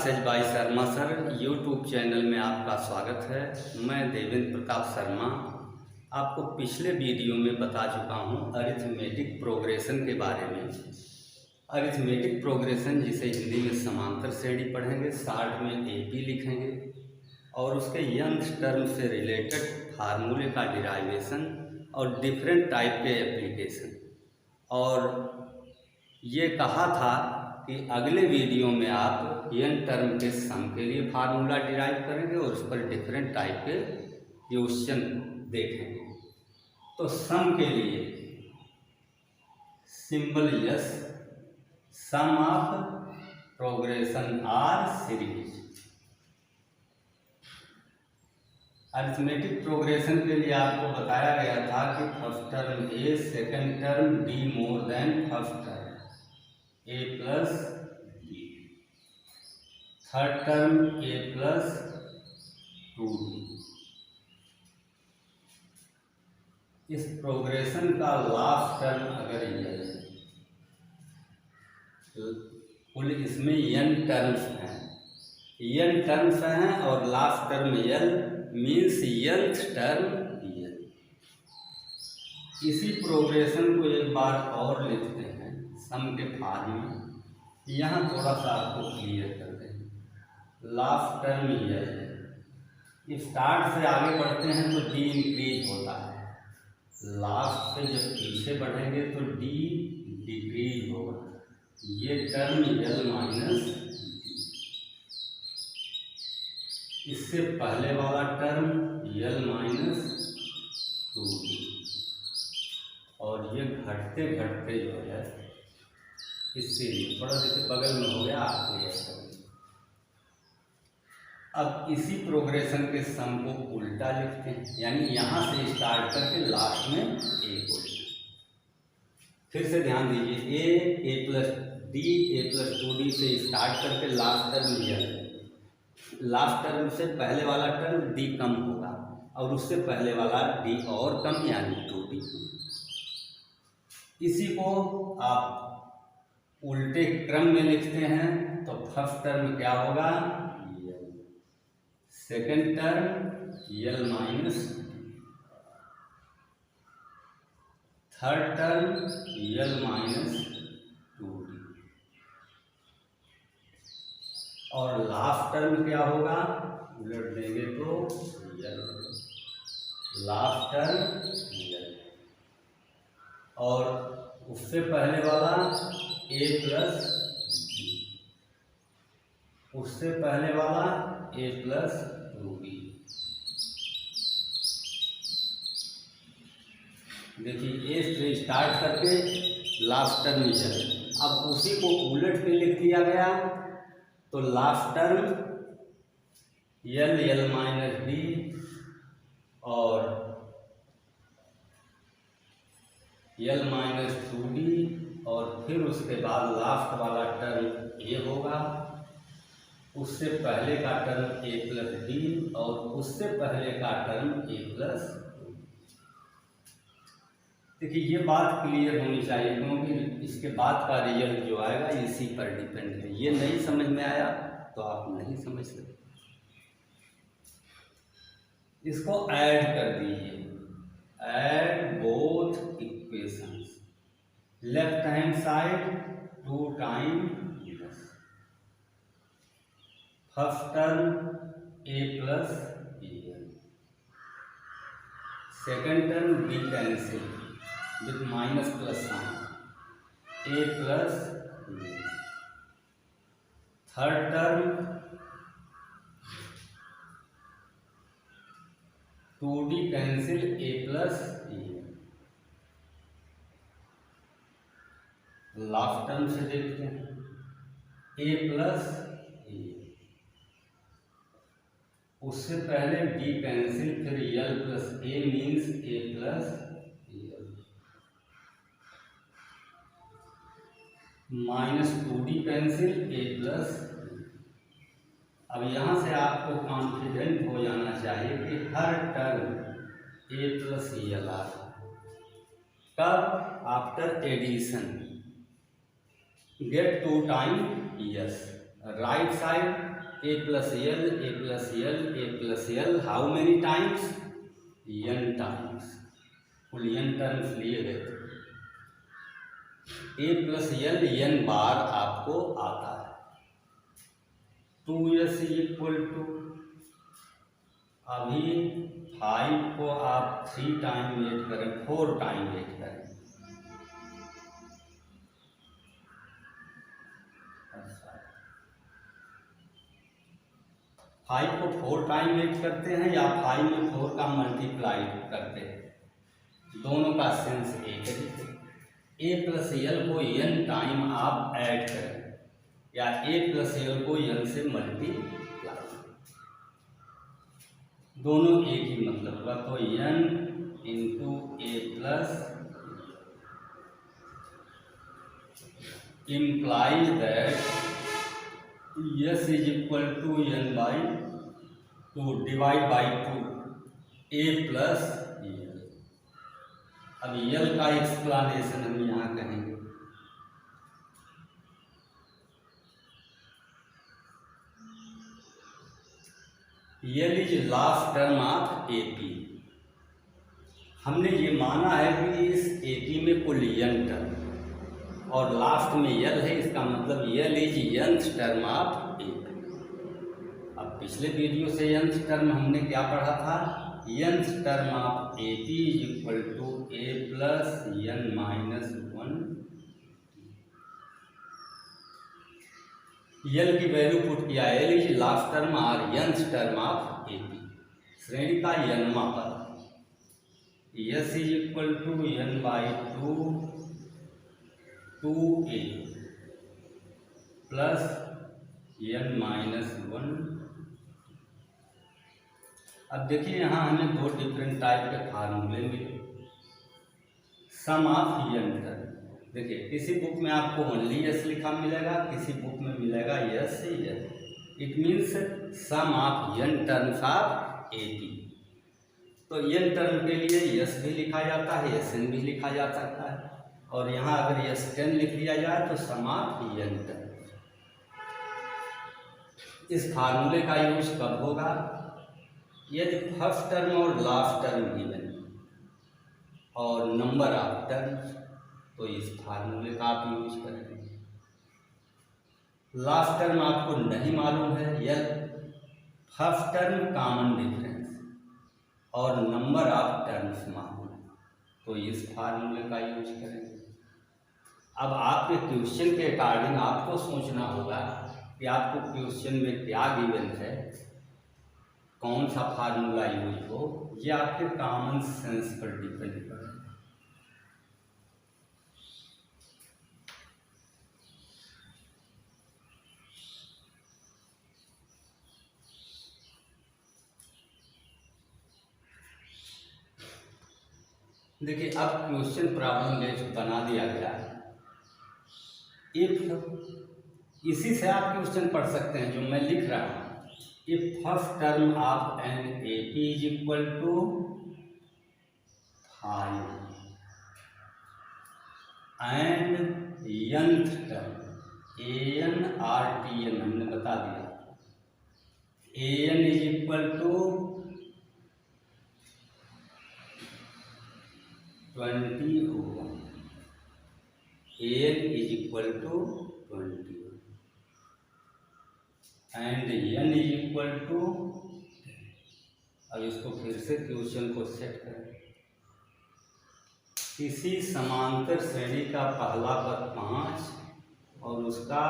Classes by Sharma sir YouTube channel में आपका स्वागत है। मैं देवेंद्र प्रताप शर्मा आपको पिछले वीडियो में बता चुका हूं अरिथमेटिक प्रोग्रेशन के बारे में। अरिथमेटिक प्रोग्रेशन जिसे हिंदी में समांतर श्रेणी पढ़ेंगे, शॉर्ट में एपी लिखेंगे, और उसके यंग टर्म से रिलेटेड फार्मूले का डिराइवेशन और डिफरेंट टाइप के एप्लीकेशन। और ये कहा था कि अगले वीडियो में आप यंग टर्म के सम के लिए फार्मूला डिराइव करेंगे और उस पर डिफरेंट टाइप के क्वेश्चन देखेंगे। तो सम के लिए symbol yes, sum of progression or series. Arithmetic progression के लिए आपको बताया गया था कि first term A, second term D more than first term A plus D, third term A plus 2d। इस प्रोग्रेशन का लास्ट टर्म अगर ये है, कुल इसमें n टर्म्स हैं, n टर्म्स हैं और last term l means nth term l। इसी प्रोग्रेशन को एक बार और लिखते हैं सम के फॉर्म में। यहाँ थोड़ा सा आपको क्लियर कर दें। लास्ट टर्म ये है, स्टार्ट से आगे बढ़ते हैं तो डी इंक्रीज होता है, लास्ट से जब पीछे बढ़ेंगे तो डी डिक्रीज होगा। ये टर्म एल माइनस, इससे पहले वाला टर्म एल माइनस 2d, और ये घटते घटते जो है इससे थोड़ा जैसे बगल में हो गया आपको ऐसा। अब इसी प्रोग्रेशन के सम को उल्टा लिखते हैं, यानी यहाँ से स्टार्ट करके लास्ट में ए को लिखते हैं। फिर से ध्यान दीजिए, ए प्लस डी, ए प्लस 2d से स्टार्ट करके last term L. Last term से पहले वाला टर्म डी कम होगा और उससे पहले वाला डी और कम, यानी 2d। इसी को आप उल्टे क्रम में लिखते हैं तो फर्स्ट टर्म क्या होगा L, second term L minus, third term L minus 2d, और लास्ट टर्म क्या होगा, उलट देंगे तो एल, लास्ट टर्म एल, और उससे पहले वाला ए प्लस डी, उससे पहले वाला ए प्लस 2d। देखिए ए से स्टार्ट करके लास्ट टर्म एल। अब उसी को उलट के लिख दिया गया तो last term L, L minus D, और एल माइनस 2d, और फिर उसके बाद लास्ट वाला टर्म ए होगा, उससे पहले का टर्म ए प्लस डी, और उससे पहले का टर्म ए प्लस 2d। देखिए ये बात क्लियर होनी चाहिए, क्योंकि इसके बाद का रिजल्ट जो आएगा इसी पर डिपेंड है। ये नहीं समझ में आया तो आप नहीं समझ सकते। इसको ऐड कर दीजिए, add both equations, left hand side 2 time yes, first term A plus L, second term B cancel with minus plus sign, A plus B, third term 2d cancel A plus A, last term से देखते हैं A plus A, उससे पहले D cancel, फिर L plus A means A plus L, minus 2d cancel A plus. अब यहाँ से आपको कॉन्फिडेंट हो जाना चाहिए कि हर टर्म ए प्लस एल आ रहा है। कब? After addition, get 2 time S, right side A plus L, A plus L, A plus L, how many times, n times, कुल n टर्म्स लिए गए थे। ए प्लस एल n बार आपको आता है। 2s इक्वल टू, अभी 5 को आप 3 टाइम ऐड करें, 4 टाइम ऐड करें, 5 को 4 टाइम ऐड करते हैं या 5 में 4 का मल्टीप्लाई करते हैं, दोनों का सेंस एक है। ए प्लस एल को n टाइम आप ऐड करें या ए प्लस एल को n से मल्टीप्लाई, दोनों एक ही मतलब होगा। तो n into A plus implies that s is equal to n by 2 divide by 2 a plus L. अब यल का एक्सप्लेनेशन हम यहाँ कहेंगे। L is last term of AP. हमने ये माना है कि इस एपी में कुल n टर्म और लास्ट में यल है, इसका मतलब L is nth term of AP. अब पिछले वीडियो से nth टर्म हमने क्या पढ़ा था, nth term of AP is equal to A plus n minus 1। L की वैल्यू पुट किया, एल इज लास्ट टर्म और nth टर्म ऑफ एपी, श्रेणी का nवां पद। s is equal to n by 2a plus n minus 1। अब देखिए यहाँ हमें दो डिफरेंट टाइप के फार्मूले मिले। सम ऑफ n टर्म, देखिए किसी बुक में आपको ओनली s लिखा मिलेगा, किसी बुक में मिलेगा s से s। It means sum of n terms of AP. तो n टर्म के लिए s भी लिखा जाता है, sn भी लिखा जा सकता है, और यहाँ अगर s10 लिख दिया जाए तो सम ऑफ n टर्म। इस फार्मूले का यूज कब होगा, यदि फर्स्ट टर्म और लास्ट टर्म गिवन और नंबर ऑफ टर्म्स, तो इस फार्मूले का आप यूज करेंगे। लास्ट टर्म आपको नहीं मालूम है, यह फर्स्ट टर्म कॉमन डिफरेंस और नंबर ऑफ टर्म्स मालूम है, तो इस फार्मूले का यूज करेंगे। अब आपके क्वेश्चन के अकॉर्डिंग आपको सोचना होगा कि आपको क्वेश्चन में क्या गिवन है, कौन सा फार्मूला यूज हो, ये आपके कॉमन सेंस पर डिपेंड करेगा। देखिए अब क्वेश्चन प्रॉब्लम लिस्ट बना दिया गया है। इफ, इसी से आप क्वेश्चन पढ़ सकते हैं जो मैं लिख रहा हूँ। If first term of an AP is equal to 5 and nth term an और tn हमने बता दिया, an इज इक्वल टू 20 होगा, an is equal to 20 and n is equal to. अब इसको फिर से क्वेश्चन को सेट करें। किसी समांतर श्रेणी का पहला पद 5 और उसका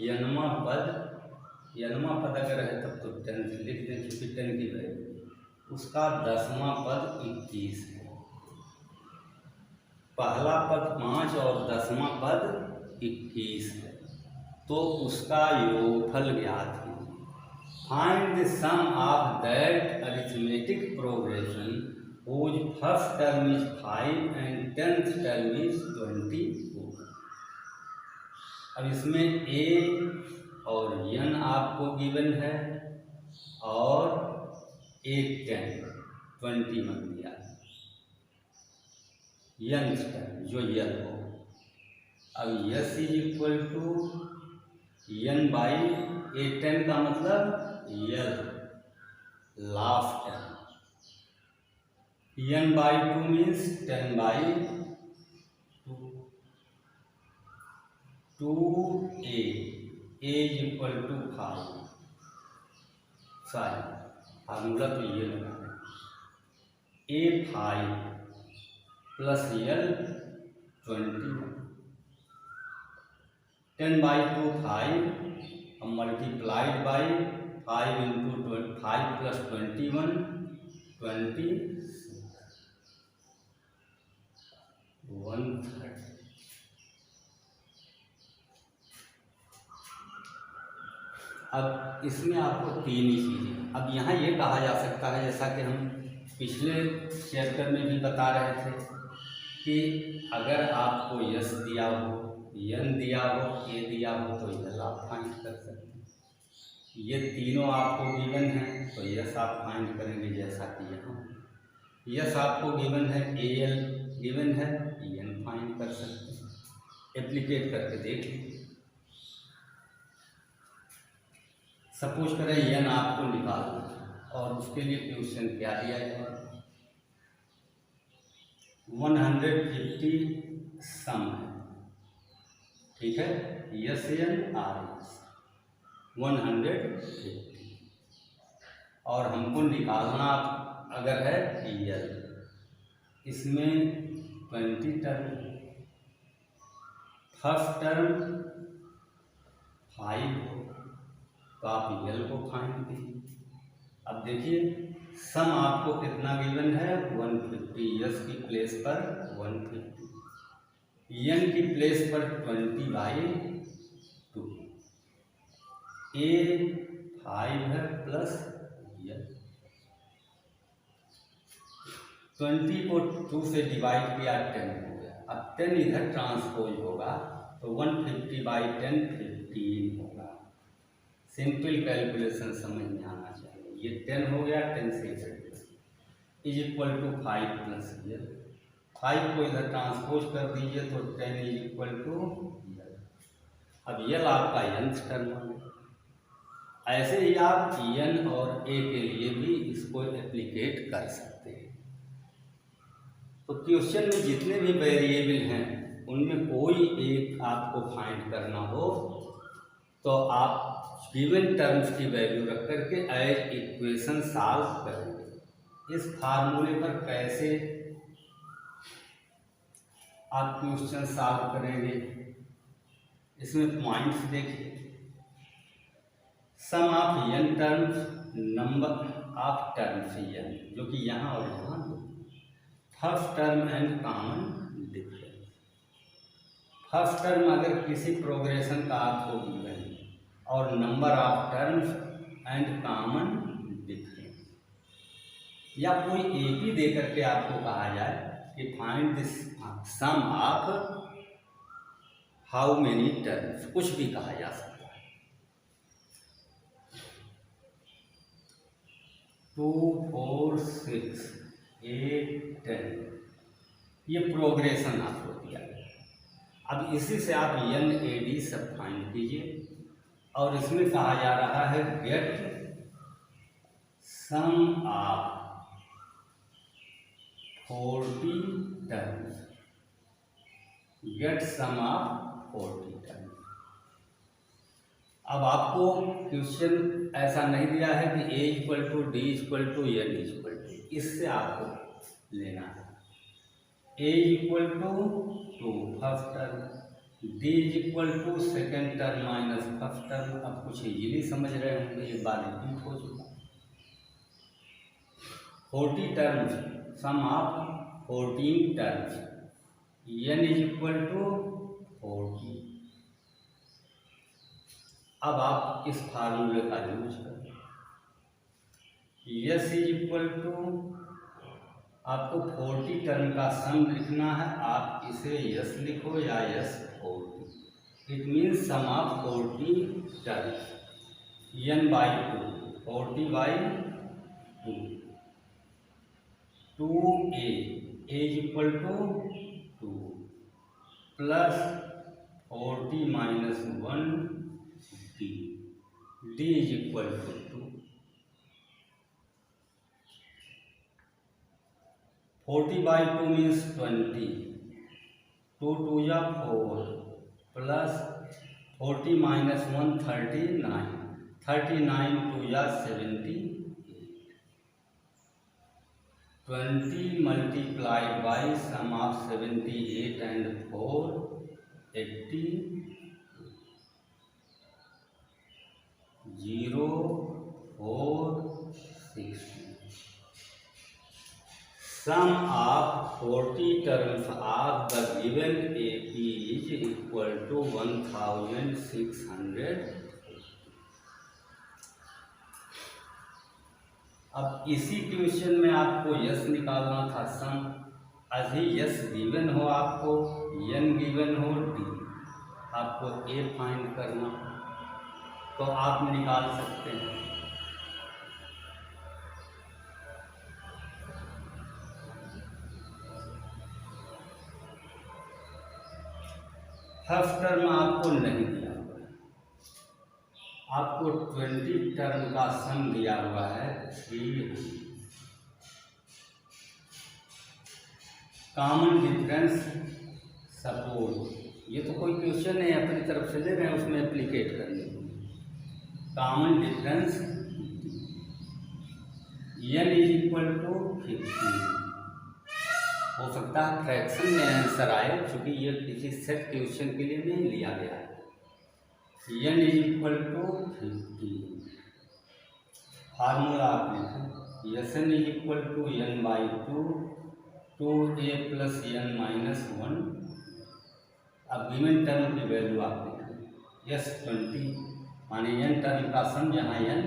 n वां पद अगर है तब तो 10 लिख दें, क्योंकि 10 की वैल्यू, उसका 10वां पद 21 है। पहला पद 5 और 10वां पद 21 है, तो उसका योगफल ज्ञात है। Find the sum of that arithmetic progression whose first term is 5 and 10th term is 24। अब इसमें a और n आपको गिवन है और एक 21 दिया है, nth टर्म जो n हो। अब s is equal to n by A10 का मतलब L, last term. n/2 means 10/2, 2a, a equal to 5, sorry formula तो ये लगा है, A5 प्लस यल 21, 10/2 5 और मल्टीप्लाइड बाई 5 इंटू 5 प्लस 21 26, 1/3। अब इसमें आपको तीन ही चीज़ें, अब यहाँ ये कहा जा सकता है जैसा कि हम पिछले चैप्टर में भी बता रहे थे कि अगर आपको यस दिया हो, यन दिया हो, ए दिया हो तो यस आप फाइंड कर सकते हैं। ये तीनों आपको गिवन हैं तो यस आप फाइंड करेंगे, जैसा कि यहाँ यस आपको गिवन है, ए एल गिवन है, एन फाइंड कर सकते हैं। एप्लीकेट करके देख लीजिए। सपोज करें एन आपको निकालना है और उसके लिए क्वेश्चन क्या दिया जाए, 150 सम है, ठीक है, यस एन आर एस 150 और हमको निकालना अगर है यल, इसमें 20 टर्म, फर्स्ट टर्म 5 हो तो आप यल को फाइंड कीजिए। अब देखिए सम आपको कितना गिवन है, 150, यस की प्लेस पर 150, एन की प्लेस पर 20/2, ए 5 है प्लस यल, 20 को 2 से डिवाइड किया 10 हो गया। अब 10 इधर ट्रांसपोज होगा तो 150/10 15 होगा। सिंपल कैलकुलेशन समझ में आना चाहिए। ये 10 हो गया, 10 से is equal to 5 plus L, 5 को इधर ट्रांसपोज कर दीजिए तो 10 इज इक्वल टू यल। अब यल आपका nth टर्म है। ऐसे ही आप एन और ए के लिए भी इसको एप्लीकेट कर सकते हैं। तो क्वेश्चन में जितने भी वेरिएबल हैं उनमें कोई एक आपको फाइंड करना हो तो आप गिवन टर्म्स की वैल्यू रख करके एज इक्वेशन सॉल्व करेंगे। इस फार्मूले पर कैसे आप क्वेश्चन सॉल्व करेंगे, इसमें पॉइंट्स देखिए। Sum of N terms, number of terms N, जो कि यहाँ और यहाँ दो, first term and common difference. First term अगर किसी प्रोग्रेशन का आपको गिवन और number of terms and common difference, या कोई एक ही दे करके आपको कहा जाए कि find this sum of how many terms, कुछ भी कहा जा सकता है। 2 4 6 8 10 ये प्रोग्रेशन आपको दिया गया। अब इसी से आप एन ए डी सब फाइंड कीजिए और इसमें कहा जा रहा है get sum of 40 terms, get sum of 40 terms. अब आपको क्वेश्चन ऐसा नहीं दिया है कि A equal to D equal to N equal to, इससे आपको लेना है। A equal to first term, D equal to second term minus first term. अब कुछ इजीली समझ रहे होंगे, ये बात रिपीट हो चुका। 40 terms, sum of 14 terms, N is equal to 40। अब आप इस फार्मूले का यूज करें, यस इज इक्वल टू, आपको 40 टर्म का सम लिखना है, आप इसे यस लिखो या S 40, it means sum of 40 terms, n/2, 40/2, 2a, a is equal to 2 प्लस 40 - 1 d, d is equal to 2, 40/2 means 20, 2 2 या 4 प्लस 40 माइनस 1 39, 39 2 या 70, 20 multiplied by sum of 78 and 4 80 0 4 60. Sum of 40 terms of the given AP is equal to 1600. अब इसी question में आपको yes निकालना था। सम अभी यस गिवन हो, आपको एन गिवन हो, डी आपको ए फाइंड करना, तो आप निकाल सकते हैं। फर्स्ट टर्म आपको नहीं दिया हुआ है, आपको 20 टर्म का सम दिया हुआ है 300। कॉमन डिफरेंस सपोज, ये तो कोई क्वेश्चन है अपनी तरफ से ले रहे हैं, उसमें एप्लीकेट करने। Common difference n is equal to 15। हो सकता है फ्रैक्शन में आंसर आए, क्योंकि ये किसी सेट क्वेश्चन के लिए नहीं लिया गया है। n is equal to 15। Formula आप लिखें, Sn is equal to n/2 2a plus n minus 1। अब गिवन टर्म की वैल्यू आप लिखें, S 20 माने n टर्म का सम, जहाँ n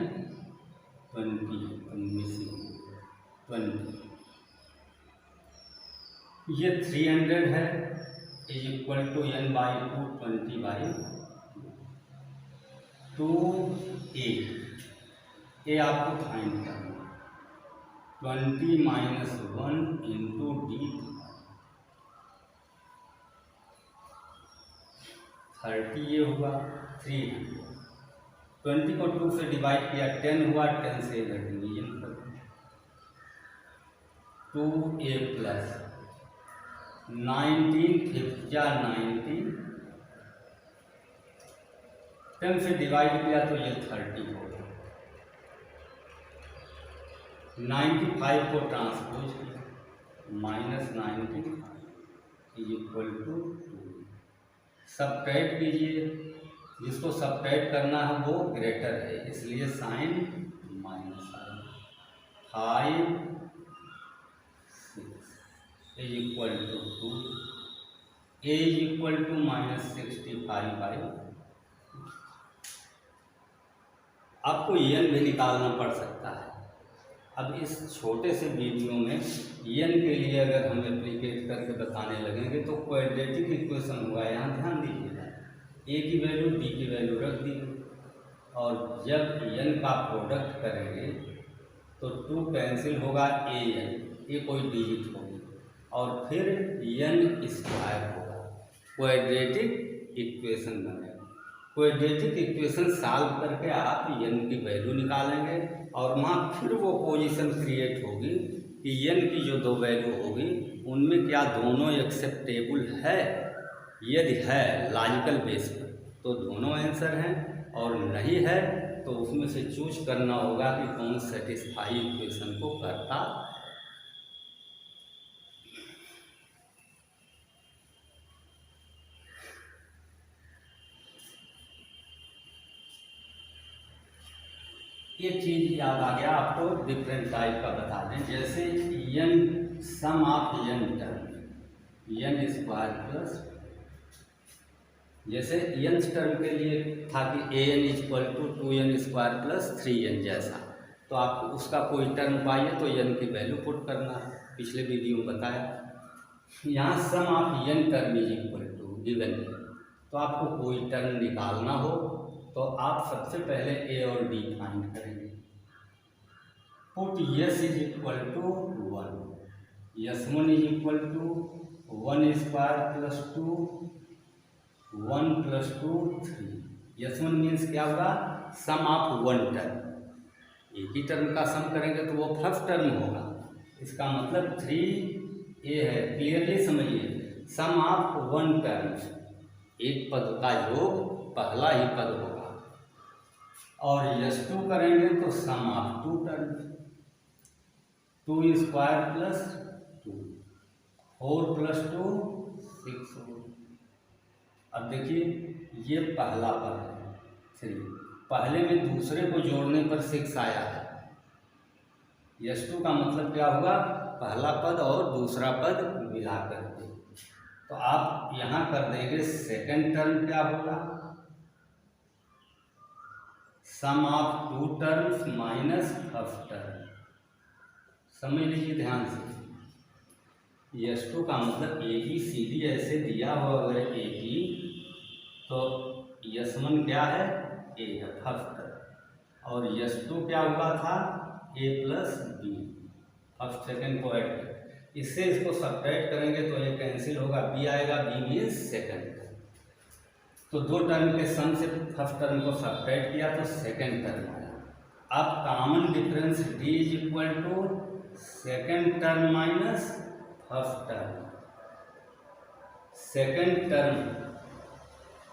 20 मिसिंग 20, ये 300 है, is equal to n/2 20/2a। ए आपको फाइंड करना, 20 माइनस 1 इंटू डी 30, ये हुआ 300। 20 को 2 से डिवाइड किया 10 हुआ, 10 से इधर डिवीजन कर 2a प्लस 19 50 90, 10 से डिवाइड किया तो ये 30 हो गया। 95 को ट्रांसपोज किया, minus 95 is equal to 2। Subtract कीजिए, जिसको सबट्रैक्ट करना है वो ग्रेटर है, इसलिए साइन माइनस आएगा। 5 6 is equal to 2, A is equal to -65/। आपको एन भी निकालना पड़ सकता है। अब इस छोटे से वीडियो में एन के लिए अगर हम एप्लीकेट करके बताने लगेंगे तो क्वाड्रेटिक इक्वेशन होगा। यहाँ ध्यान दीजिएगा, ए की वैल्यू डी की वैल्यू रख दी, और जब एन का प्रोडक्ट करेंगे तो 2 कैंसिल होगा, ए कोई डिजिट होगी, और फिर एन स्क्वायर होगा, क्वाड्रेटिक इक्वेशन बनेगा। क्वाड्रेटिक इक्वेशन सॉल्व करके आप एन की वैल्यू निकालेंगे, और वहाँ फिर वो पोजीशन क्रिएट होगी कि एन की जो 2 वैल्यू होगी उनमें क्या दोनों एक्सेप्टेबल है। यदि है लॉजिकल बेस पर तो दोनों आंसर हैं, और नहीं है तो उसमें से चूज करना होगा कि कौन सेटिस्फाई इक्वेशन को करता। ये चीज़ याद आ गया आपको, डिफरेंट टाइप का बता दें। जैसे N sum of N term, N square plus, जैसे एन टर्म के लिए था कि A N equal to 2n square plus 3n जैसा, तो आप उसका कोई टर्म पाइए तो एन की वैल्यू पुट करना है, पिछले वीडियो में बताया। यहाँ sum of N term is equal to given, तो आपको कोई टर्म निकालना हो तो आप सबसे पहले ए और डी फाइंड करेंगे। Put S is equal to 1, S1 is equal to 1 square plus 2 1 plus 2 3, S1 means क्या होगा, सम ऑफ वन टर्म, एक ही टर्म का सम करेंगे तो वो फर्स्ट टर्म होगा। इसका मतलब 3a है, क्लियरली समझिए, सम ऑफ वन टर्म, एक पद का योग पहला ही पद होगा। और S2 करेंगे तो sum of two term, 2 square plus 2, 4 plus 2 6 हो। अब देखिए ये पहला पद है, चलिए पहले में दूसरे को जोड़ने पर 6 आया है। S2 का मतलब क्या होगा, पहला पद और दूसरा पद मिला करके। तो आप यहाँ कर देंगे सेकंड टर्म क्या होगा, sum of two terms minus first term. समझ लीजिए ध्यान से, S2 का मतलब ABCD ऐसे दिया हो अगर AB, तो S1 क्या है, A है फर्स्ट टर्म, और S2 क्या हुआ था, A plus B, first second को ऐड कर, इससे इसको सब्ट्रैक्ट करेंगे तो ये कैंसिल होगा, B आएगा, B मीन्स सेकंड। तो दो टर्म के सम से फर्स्ट टर्म को सब्ट्रैक्ट किया तो सेकंड टर्म आया। अब common difference D is equal to second term minus first term. Second term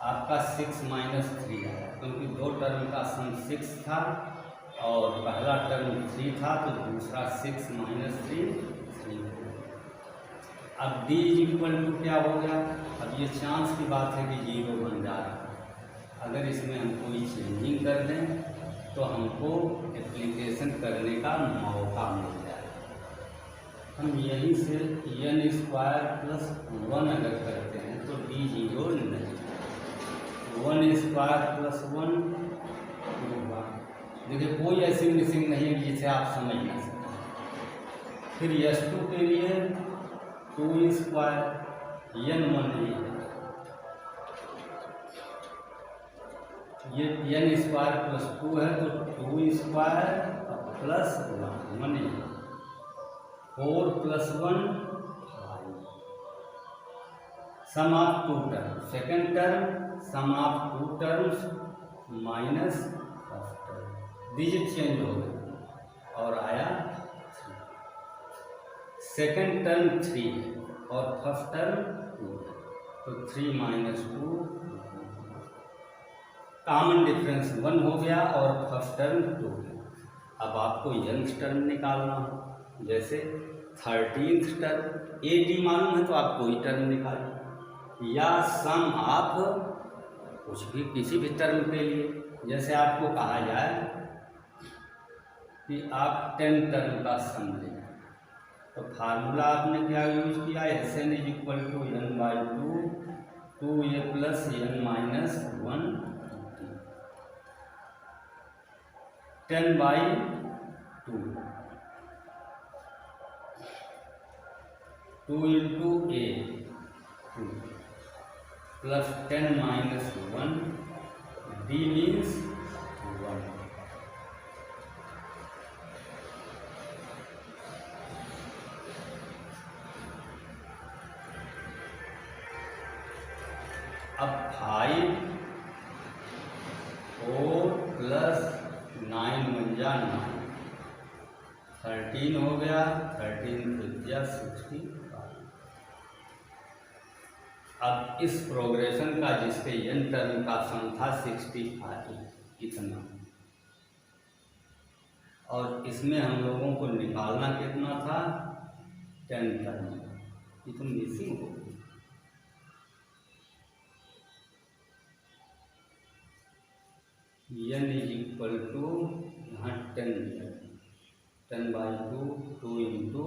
आपका 6 माइनस 3 आया, क्योंकि दो टर्म का सम 6 था और पहला टर्म 3 था, तो दूसरा 6 माइनस 3 3। अब D इज इक्वल टू क्या हो गया, अब ये चांस की बात है कि 0 बन जा रहा है। अगर इसमें हम कोई चेंजिंग कर दें तो हमको एप्लीकेशन करने का मौका मिल जाए। हम यहीं से n स्क्वायर प्लस 1 अगर करते हैं तो D 0 नहीं, 1 स्क्वायर प्लस 1 होगा। देखिए कोई ऐसी मिसिंग नहीं है जिसे आप समझ ना सकें। फिर S2 के लिए 2 स्क्वायर, n1 नहीं है, ये n स्क्वायर प्लस 2 है तो 2 स्क्वायर प्लस 1 नहीं, 4 plus 1 5। Sum of two term, second term sum of two terms minus first term, digit change हो गया और आया 3। सेकेंड टर्म 3 और फर्स्ट टर्म 2, तो 3 माइनस 2, कॉमन डिफरेंस 1 हो गया और फर्स्ट टर्म 2। अब आपको यंग टर्म निकालना हो, जैसे 13th टर्म, AD मालूम है तो आप कोई टर्म निकालिए, या सम ऑफ कुछ भी किसी भी टर्म के लिए। जैसे आपको कहा जाए कि आप 10 टर्म का सम लें, तो फार्मूला आपने क्या यूज किया, Sn is equal to n/2 2a plus n minus 1 10/2 2 into a 2 plus 10 minus 1 d means 1। अब 5 4 प्लस 9 बन जा 9, 13 हो गया, 13 त्रिज्या 65। अब इस प्रोग्रेशन का जिसके n टर्म का सम था 65 इतना, और इसमें हम लोगों को निकालना कितना था, 10 टर्म, ये तो मिसिंग हो गई। n इज इक्वल टू यहाँ 10/2 2 into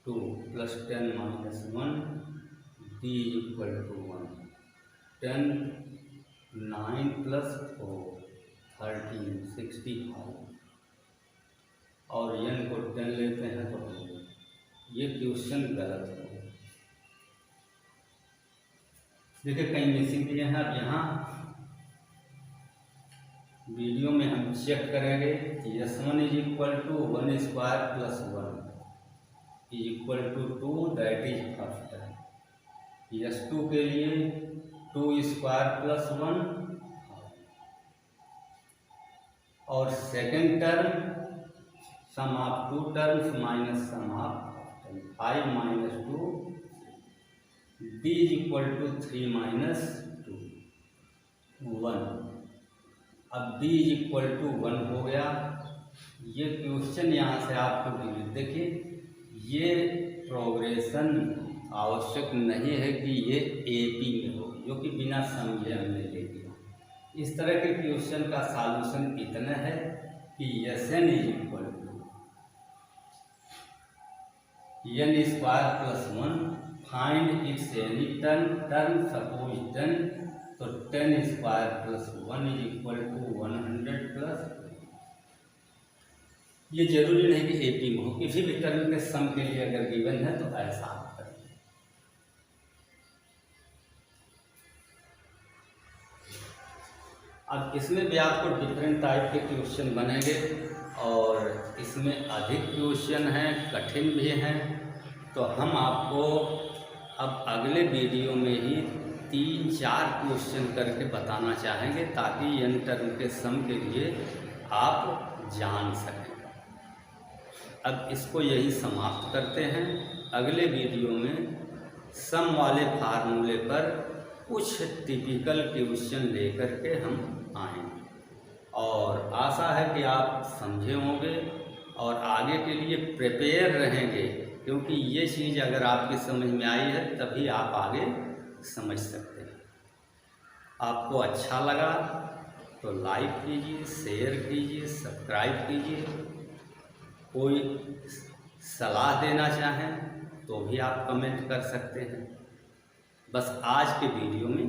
2 plus 10 minus 1 d is equal to 1, 10 9 plus 4 13 65, और n को 10 लेते हैं तो ये क्वेश्चन गलत है। देखिए कहीं मिसिंग दिए हैं। अब यहाँ वीडियो में हम चेक करेंगे, S1 is equal to 1 square plus 1 is equal to 2, that is first term. S2 के लिए 2 स्क्वायर प्लस 1 और second term sum of two terms minus sum of 5 minus 2 b is equal to 3 minus 2 1। अब b is equal to 1 हो गया। ये question यहाँ से आपको देखिए, ये प्रोग्रेशन आवश्यक नहीं है कि ये AP में हो, जो कि बिना समझे हमने ले लिया। इस तरह के क्वेश्चन का सॉल्यूशन इतना है कि Sn is equal to n square plus 1, find its any term suppose 10, तो 10 square plus 1 is equal to 100 plus. ये जरूरी नहीं कि AP में हो, किसी भी टर्म के सम के लिए अगर गिवन है तो ऐसा आप करें। अब इसमें भी आपको डिफरेंट टाइप के क्वेश्चन बनेंगे और इसमें अधिक क्वेश्चन हैं, कठिन भी हैं। तो हम आपको अब अगले वीडियो में ही 3-4 क्वेश्चन करके बताना चाहेंगे, ताकि n टर्म के सम के लिए आप जान सकें। अब इसको यही समाप्त करते हैं। अगले वीडियो में सम वाले फार्मूले पर कुछ टिपिकल क्वेश्चन लेकर के हम आएंगे और आशा है कि आप समझे होंगे और आगे के लिए प्रिपेयर रहेंगे, क्योंकि ये चीज़ अगर आपकी समझ में आई है तभी आप आगे समझ सकते हैं। आपको अच्छा लगा तो लाइक कीजिए, शेयर कीजिए, सब्सक्राइब कीजिए। कोई सलाह देना चाहें तो भी आप कमेंट कर सकते हैं। बस आज के वीडियो में